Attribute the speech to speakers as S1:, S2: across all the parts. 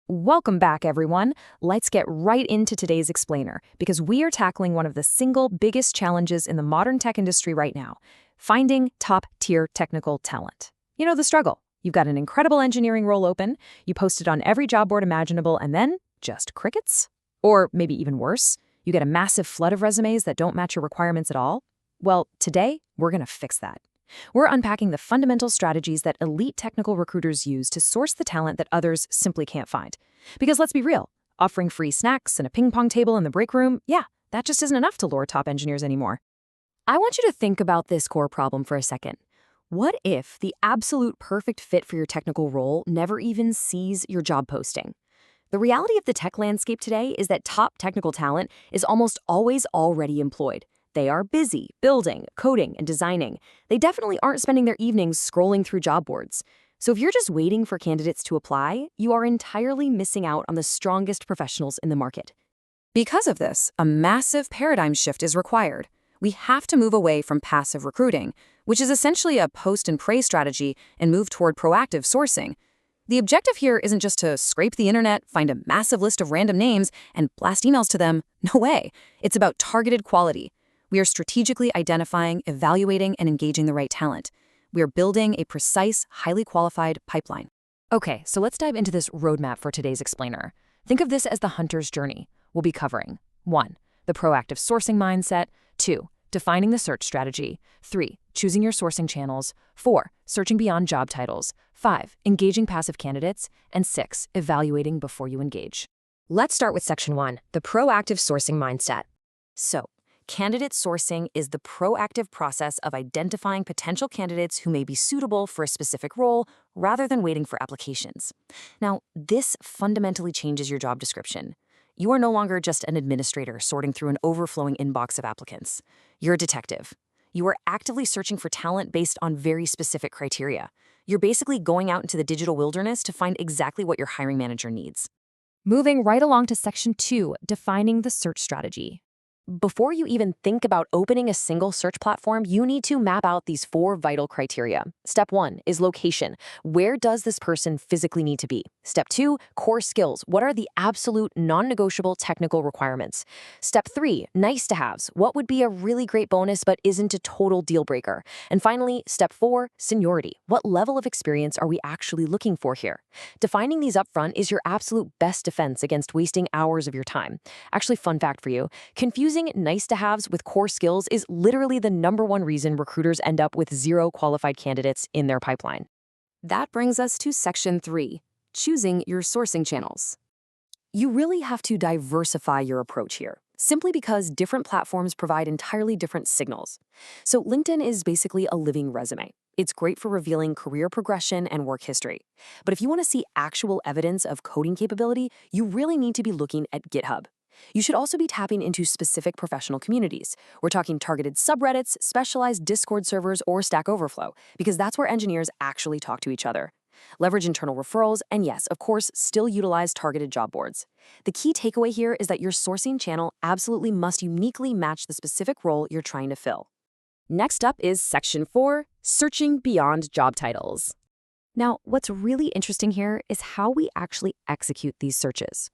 S1: Welcome back, everyone. Let's get right into today's explainer because we are tackling one of the single biggest challenges in the modern tech industry right now, finding top-tier technical talent. You know the struggle. You've got an incredible engineering role open, you post it on every job board imaginable, and then just crickets? Or maybe even worse, you get a massive flood of resumes that don't match your requirements at all? Well, today, we're going to fix that. We're unpacking the fundamental strategies that elite technical recruiters use to source the talent that others simply can't find. Because let's be real, offering free snacks and a ping pong table in the break room, yeah, that just isn't enough to lure top engineers anymore. I want you to think about this core problem for a second. What if the absolute perfect fit for your technical role never even sees your job posting? The reality of the tech landscape today is that top technical talent is almost always already employed. They are busy building, coding, and designing. They definitely aren't spending their evenings scrolling through job boards. So if you're just waiting for candidates to apply, you are entirely missing out on the strongest professionals in the market. Because of this, a massive paradigm shift is required. We have to move away from passive recruiting, which is essentially a post and pray strategy, and move toward proactive sourcing. The objective here isn't just to scrape the internet, find a massive list of random names, and blast emails to them. No way. It's about targeted quality. We are strategically identifying, evaluating, and engaging the right talent. We are building a precise, highly qualified pipeline. Okay, so let's dive into this roadmap for today's explainer. Think of this as the hunter's journey. We'll be covering 1. The proactive sourcing mindset. 2. Defining the search strategy. 3. Choosing your sourcing channels. 4. Searching beyond job titles. 5. Engaging passive candidates. And 6. Evaluating before you engage.
S2: Let's start with Section 1, the proactive sourcing mindset.
S1: So, candidate sourcing is the proactive process of identifying potential candidates who may be suitable for a specific role rather than waiting for applications. Now, this fundamentally changes your job description. You are no longer just an administrator sorting through an overflowing inbox of applicants. You're a detective. You are actively searching for talent based on very specific criteria. You're basically going out into the digital wilderness to find exactly what your hiring manager needs.
S2: Moving right along to Section 2, defining the search strategy.
S1: Before you even think about opening a single search platform, you need to map out these 4 vital criteria. Step 1 is location. Where does this person physically need to be? Step 2, core skills. What are the absolute non-negotiable technical requirements? Step 3, nice to haves. What would be a really great bonus but isn't a total deal breaker? And finally, step 4, seniority. What level of experience are we actually looking for here? Defining these upfront is your absolute best defense against wasting hours of your time. Actually, fun fact for you, confusing nice-to-haves with core skills is literally the #1 reason recruiters end up with 0 qualified candidates in their pipeline.
S2: That brings us to Section 3, choosing your sourcing channels.
S1: You really have to diversify your approach here, simply because different platforms provide entirely different signals. So LinkedIn is basically a living resume. It's great for revealing career progression and work history. But if you want to see actual evidence of coding capability, you really need to be looking at GitHub. You should also be tapping into specific professional communities. We're talking targeted subreddits, specialized Discord servers, or Stack Overflow, because that's where engineers actually talk to each other. Leverage internal referrals, and yes, of course, still utilize targeted job boards. The key takeaway here is that your sourcing channel absolutely must uniquely match the specific role you're trying to fill.
S2: Next up is Section 4, searching beyond job titles.
S1: Now, what's really interesting here is how we actually execute these searches.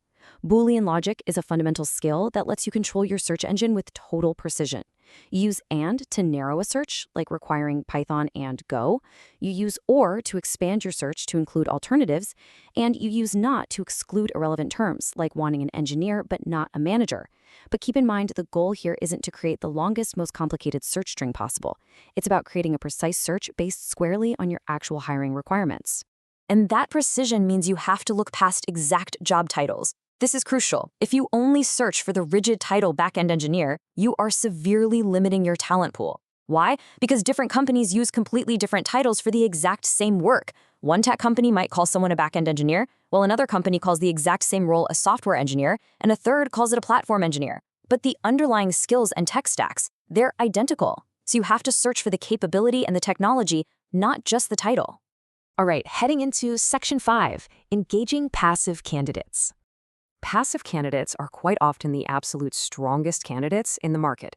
S1: Boolean logic is a fundamental skill that lets you control your search engine with total precision. You use AND to narrow a search, like requiring Python and Go. You use OR to expand your search to include alternatives. And you use NOT to exclude irrelevant terms, like wanting an engineer but not a manager. But keep in mind, the goal here isn't to create the longest, most complicated search string possible. It's about creating a precise search based squarely on your actual hiring requirements. And that precision means you have to look past exact job titles. This is crucial. If you only search for the rigid title backend engineer, you are severely limiting your talent pool. Why? Because different companies use completely different titles for the exact same work. One tech company might call someone a backend engineer, while another company calls the exact same role a software engineer, and a third calls it a platform engineer. But the underlying skills and tech stacks, they're identical. So you have to search for the capability and the technology, not just the title.
S2: All right, heading into Section 5, engaging passive candidates.
S1: Passive candidates are quite often the absolute strongest candidates in the market.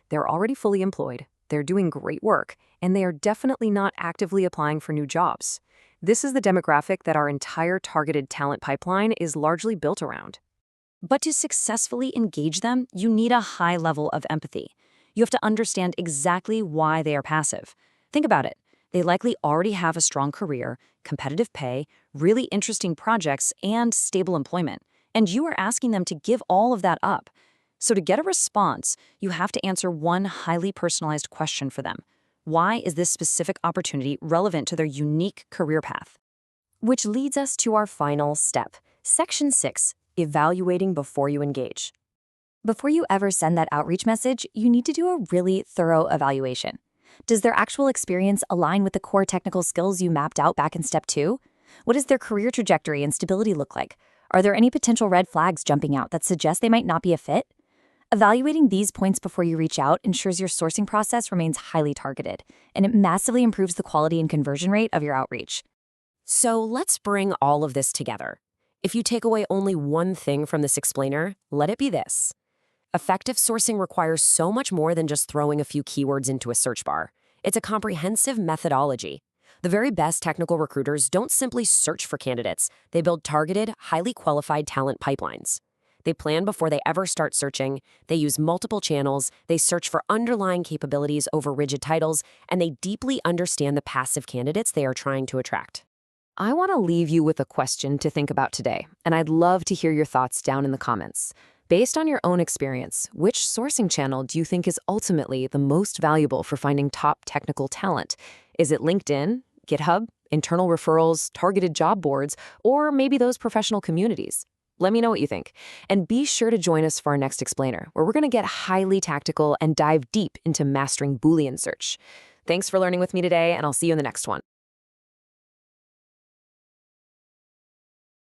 S1: They're already fully employed, they're doing great work, and they are definitely not actively applying for new jobs. This is the demographic that our entire targeted talent pipeline is largely built around. But to successfully engage them, you need a high level of empathy. You have to understand exactly why they are passive. Think about it. They likely already have a strong career, competitive pay, really interesting projects, and stable employment. And you are asking them to give all of that up. So to get a response, you have to answer one highly personalized question for them. Why is this specific opportunity relevant to their unique career path? Which leads us to our final step, Section 6, evaluating before you engage.
S2: Before you ever send that outreach message, you need to do a really thorough evaluation. Does their actual experience align with the core technical skills you mapped out back in step 2? What does their career trajectory and stability look like? Are there any potential red flags jumping out that suggest they might not be a fit? Evaluating these points before you reach out ensures your sourcing process remains highly targeted, and it massively improves the quality and conversion rate of your outreach.
S1: So let's bring all of this together. If you take away only one thing from this explainer, let it be this. Effective sourcing requires so much more than just throwing a few keywords into a search bar. It's a comprehensive methodology. The very best technical recruiters don't simply search for candidates. They build targeted, highly qualified talent pipelines. They plan before they ever start searching, they use multiple channels, they search for underlying capabilities over rigid titles, and they deeply understand the passive candidates they are trying to attract. I want to leave you with a question to think about today, and I'd love to hear your thoughts down in the comments. Based on your own experience, which sourcing channel do you think is ultimately the most valuable for finding top technical talent? Is it LinkedIn, GitHub, internal referrals, targeted job boards, or maybe those professional communities? Let me know what you think. And be sure to join us for our next explainer, where we're going to get highly tactical and dive deep into mastering Boolean search. Thanks for learning with me today, and I'll see you in the next one.